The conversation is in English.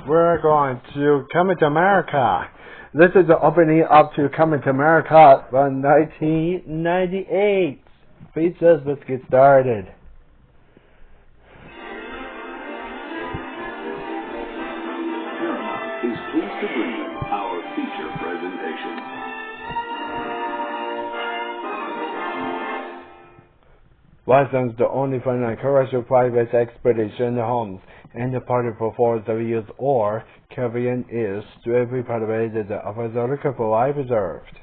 we're going to Coming to America. This is the opening up to Coming to America from 1998. Please let's get started. Paramount is pleased to bring you our feature presentation. Wasn't the only fun and commercial private expedition homes and the party for 4 years or Caribbean is to every part of it that the offers are looking for life reserved.